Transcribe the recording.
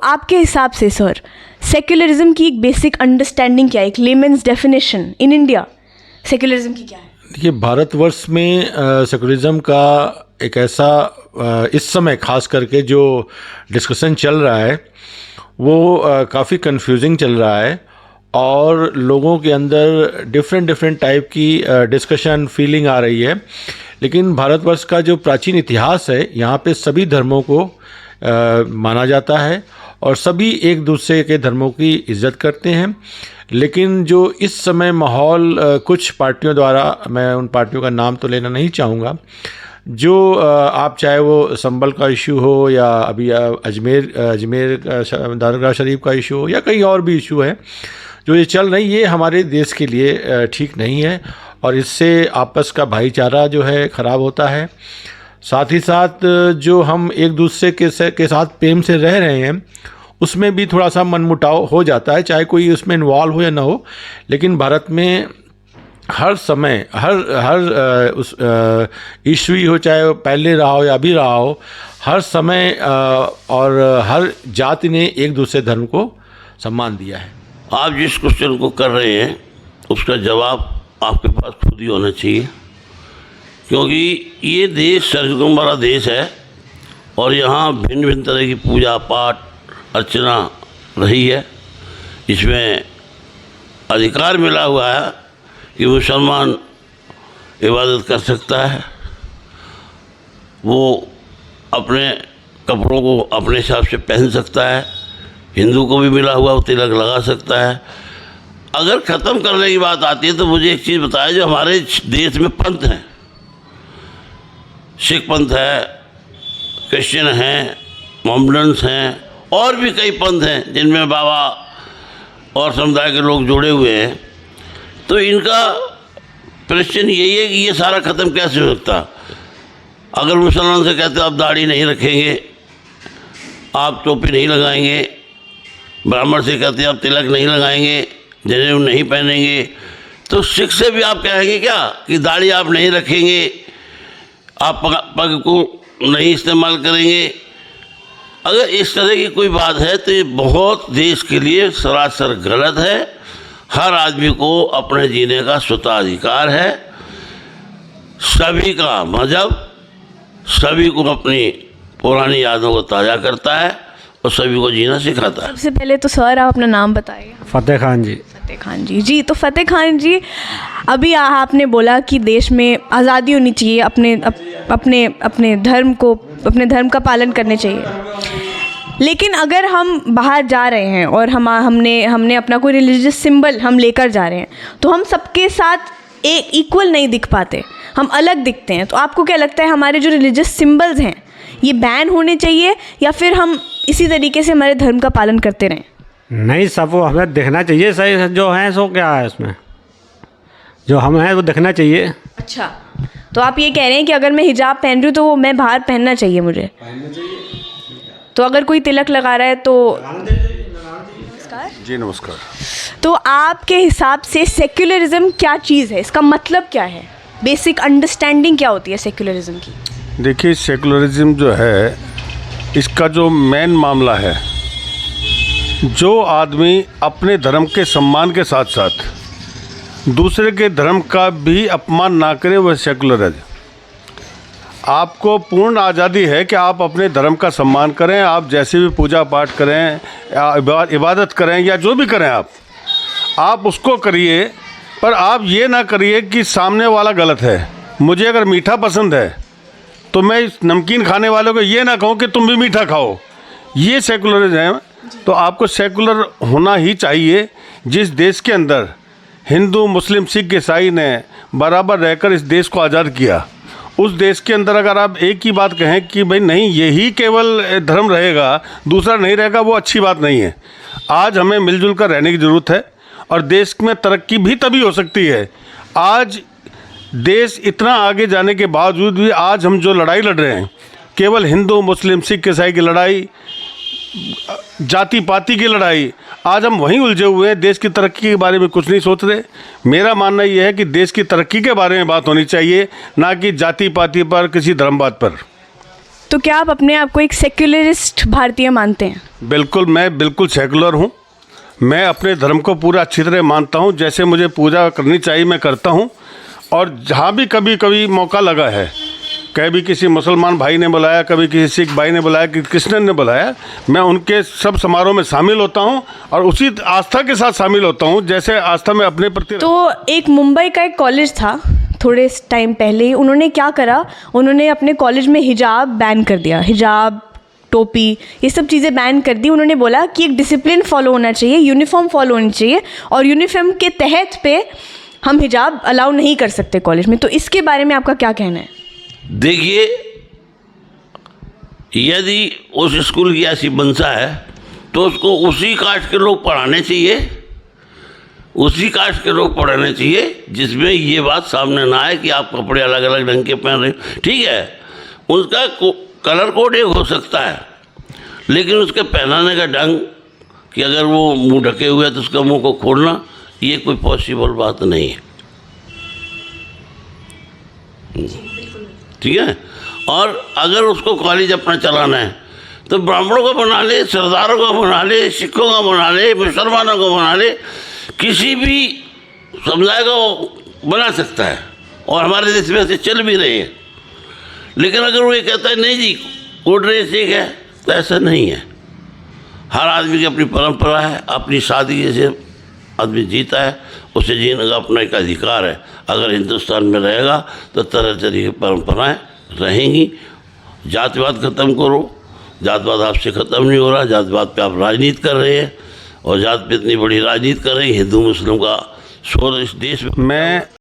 आपके हिसाब से सर सेक्युलरिज्म की एक बेसिक अंडरस्टैंडिंग क्या है, एक lemons definition in India secularism की क्या है? देखिए, भारतवर्ष में सेकुलरिज्म का एक ऐसा इस समय खास करके जो डिस्कशन चल रहा है वो काफ़ी कंफ्यूजिंग चल रहा है और लोगों के अंदर डिफरेंट टाइप की डिस्कशन फीलिंग आ रही है। लेकिन भारतवर्ष का जो प्राचीन इतिहास है, यहाँ पे सभी धर्मों को माना जाता है और सभी एक दूसरे के धर्मों की इज्जत करते हैं। लेकिन जो इस समय माहौल कुछ पार्टियों द्वारा, मैं उन पार्टियों का नाम तो लेना नहीं चाहूँगा, जो आप चाहे वो संबल का इशू हो या अभी अजमेर दरगाह शरीफ का इशू हो या कहीं और भी इशू है जो ये चल रही, ये हमारे देश के लिए ठीक नहीं है और इससे आपस का भाईचारा जो है ख़राब होता है। साथ ही साथ जो हम एक दूसरे के साथ प्रेम से रह रहे हैं उसमें भी थोड़ा सा मनमुटाव हो जाता है, चाहे कोई उसमें इन्वॉल्व हो या ना हो। लेकिन भारत में हर समय हर उस इशू हो, चाहे वो पहले रहा हो या अभी रहा हो, हर समय और हर जाति ने एक दूसरे धर्म को सम्मान दिया है। आप जिस क्वेश्चन को कर रहे हैं उसका जवाब आपके पास खुद ही होना चाहिए, क्योंकि ये देश सर्वधर्म वाला देश है और यहाँ भिन्न भिन्न तरह की पूजा पाठ अर्चना रही है। इसमें अधिकार मिला हुआ है कि मुसलमान इबादत कर सकता है, वो अपने कपड़ों को अपने हिसाब से पहन सकता है, हिंदू को भी मिला हुआ वो तिलक लगा सकता है। अगर ख़त्म करने की बात आती है तो मुझे एक चीज़ बताया, जो हमारे देश में पंथ हैं, सिख पंथ है, क्रिश्चियन हैं, मोहम्मडन्स हैं और भी कई पंथ हैं जिनमें बाबा और समुदाय के लोग जुड़े हुए हैं। तो इनका प्रश्न यही है कि ये सारा ख़त्म कैसे हो सकता। अगर मुसलमान से कहते आप दाढ़ी नहीं रखेंगे, आप टोपी नहीं लगाएंगे, ब्राह्मण से कहते आप तिलक नहीं लगाएंगे, जनेऊ नहीं पहनेंगे, तो सिख से भी आप कहेंगे क्या कि दाढ़ी आप नहीं रखेंगे, आप पग को नहीं इस्तेमाल करेंगे। अगर इस तरह की कोई बात है तो ये बहुत देश के लिए सरासर गलत है। हर आदमी को अपने जीने का स्वतःधिकार है। सभी का मजहब सभी को अपनी पुरानी यादों को ताज़ा करता है और सभी को जीना सिखाता है। सबसे पहले तो सर आप अपना नाम बताइए। फतेह खान जी। फतेह खान जी। जी, तो फतेह खान जी, अभी आपने बोला कि देश में आज़ादी होनी चाहिए, अपने धर्म का पालन करने चाहिए। लेकिन अगर हम बाहर जा रहे हैं और हमने अपना कोई रिलीजियस सिंबल हम लेकर जा रहे हैं तो हम सबके साथ एक इक्वल नहीं दिख पाते, हम अलग दिखते हैं। तो आपको क्या लगता है हमारे जो रिलीजियस सिंबल्स हैं ये बैन होने चाहिए या फिर हम इसी तरीके से हमारे धर्म का पालन करते रहें? नहीं, सब वो हमें देखना चाहिए, सही जो है सो क्या है उसमें, जो हम हैं वो देखना चाहिए। अच्छा, तो आप ये कह रहे हैं कि अगर मैं हिजाब पहन रही हूँ तो वो मैं बाहर पहनना चाहिए मुझे? तो अगर कोई तिलक लगा रहा है तो नमस्कार जी। नमस्कार। तो आपके हिसाब से सेक्युलरिज्म क्या चीज़ है, इसका मतलब क्या है, बेसिक अंडरस्टैंडिंग क्या होती है सेक्युलरिज्म की? देखिए, सेकुलरिज्म जो है इसका जो मेन मामला है, जो आदमी अपने धर्म के सम्मान के साथ साथ दूसरे के धर्म का भी अपमान ना करे वह सेकुलर है। आपको पूर्ण आज़ादी है कि आप अपने धर्म का सम्मान करें, आप जैसे भी पूजा पाठ करें या इबादत करें या जो भी करें आप उसको करिए, पर आप ये ना करिए कि सामने वाला गलत है। मुझे अगर मीठा पसंद है तो मैं नमकीन खाने वालों को ये ना कहूँ कि तुम भी मीठा खाओ, ये सेकुलरिज्म है। तो आपको सेकुलर होना ही चाहिए। जिस देश के अंदर हिंदू मुस्लिम सिख ईसाई ने बराबर रहकर इस देश को आज़ाद किया, उस देश के अंदर अगर आप एक ही बात कहें कि भाई नहीं यही केवल धर्म रहेगा दूसरा नहीं रहेगा, वो अच्छी बात नहीं है। आज हमें मिलजुल कर रहने की ज़रूरत है और देश में तरक्की भी तभी हो सकती है। आज देश इतना आगे जाने के बावजूद भी आज हम जो लड़ाई लड़ रहे हैं, केवल हिंदू मुस्लिम सिख ईसाई की लड़ाई, जाति पाति की लड़ाई, आज हम वहीं उलझे हुए हैं, देश की तरक्की के बारे में कुछ नहीं सोच रहे। मेरा मानना यह है कि देश की तरक्की के बारे में बात होनी चाहिए, ना कि जाति पाति पर किसी धर्मवाद पर। तो क्या आप अपने आप को एक सेक्युलरिस्ट भारतीय मानते हैं? बिल्कुल, मैं बिल्कुल सेकुलर हूँ। मैं अपने धर्म को पूरा अच्छी तरह मानता हूँ, जैसे मुझे पूजा करनी चाहिए मैं करता हूँ। और जहाँ भी कभी कभी मौका लगा है, कभी किसी मुसलमान भाई ने बुलाया, कभी किसी सिख भाई ने बुलाया, कि कृष्णन ने बुलाया, मैं उनके सब समारोह में शामिल होता हूँ और उसी आस्था के साथ शामिल होता हूँ जैसे आस्था में अपने प्रति। तो एक मुंबई का एक कॉलेज था थोड़े टाइम पहले ही, उन्होंने क्या करा, उन्होंने अपने कॉलेज में हिजाब बैन कर दिया, हिजाब, टोपी, ये सब चीज़ें बैन कर दी। उन्होंने बोला कि एक डिसिप्लिन फॉलो होना चाहिए, यूनिफॉर्म फॉलो होनी चाहिए, और यूनिफॉर्म के तहत पे हम हिजाब अलाउ नहीं कर सकते कॉलेज में। तो इसके बारे में आपका क्या कहना है? देखिए, यदि उस स्कूल की ऐसी मंशा है तो उसको उसी कास्ट के लोग पढ़ाने चाहिए, उसी कास्ट के लोग पढ़ाने चाहिए जिसमें ये बात सामने ना आए कि आप कपड़े अलग अलग ढंग के पहन रहे हो। ठीक है, उसका कलर कोड एक हो सकता है, लेकिन उसके पहनाने का ढंग कि अगर वो मुंह ढके हुए है तो उसका मुंह को खोलना, ये कोई पॉसिबल बात नहीं है। ठीक है, और अगर उसको कॉलेज अपना चलाना है तो ब्राह्मणों को बना ले, सरदारों को बना ले, सिखों को बना ले, मुसलमानों को बना ले, किसी भी समुदाय को बना सकता है, और हमारे देश में ऐसे चल भी रहे हैं। लेकिन अगर वो ये कहता है नहीं जी कोड ड्रेस एक है, तो ऐसा नहीं है। हर आदमी की अपनी परंपरा है, अपनी शादी जैसे आदमी जीता है, उसे जीने का अपना एक अधिकार है। अगर हिंदुस्तान में रहेगा तो तरह तरह की परंपराएं रहेंगी। जातिवाद ख़त्म करो, जातिवाद आपसे ख़त्म नहीं हो रहा, जातिवाद पे आप राजनीति कर रहे हैं, और जात पे इतनी बड़ी राजनीति कर रहे हैं, हिंदू मुस्लिम का शोर इस देश में। मैं